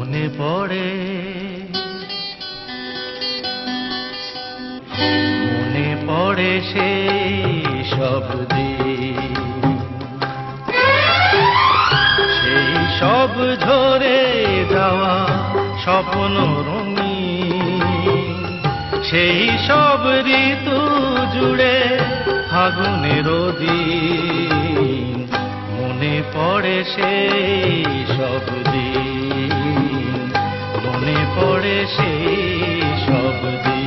মনে পড়ে মনে পড়ে সেই সব দিন, সেই সব ঝরে যাওয়া স্বপ্ন রঙিন, সেই সব ঋতু জুড়ে ফাগুনের দিন। মনে পড়ে সেই সব দিন, মনে পড়ে সেই সব দিন।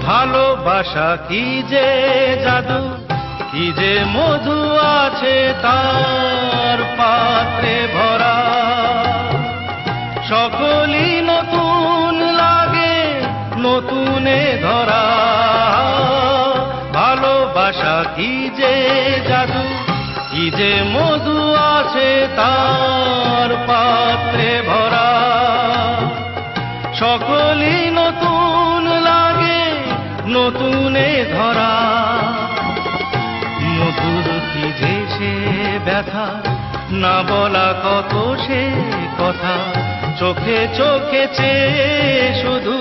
ভালোবাসা কি যে জাদু, কি যে মধু আছে তার পাত্রে ভরা, সকলই নতুন লাগে নতুনে ধরা। ভালোবাসা কি যে জাদু, কি যে মধু আছে তার পাত্রে ভরা, সকলই নতুন লাগে নতুনে ধরা। মধুর কি যে সে ব্যথা, না বলা কত সে কথা, চোখে চোখে চেয়ে শুধু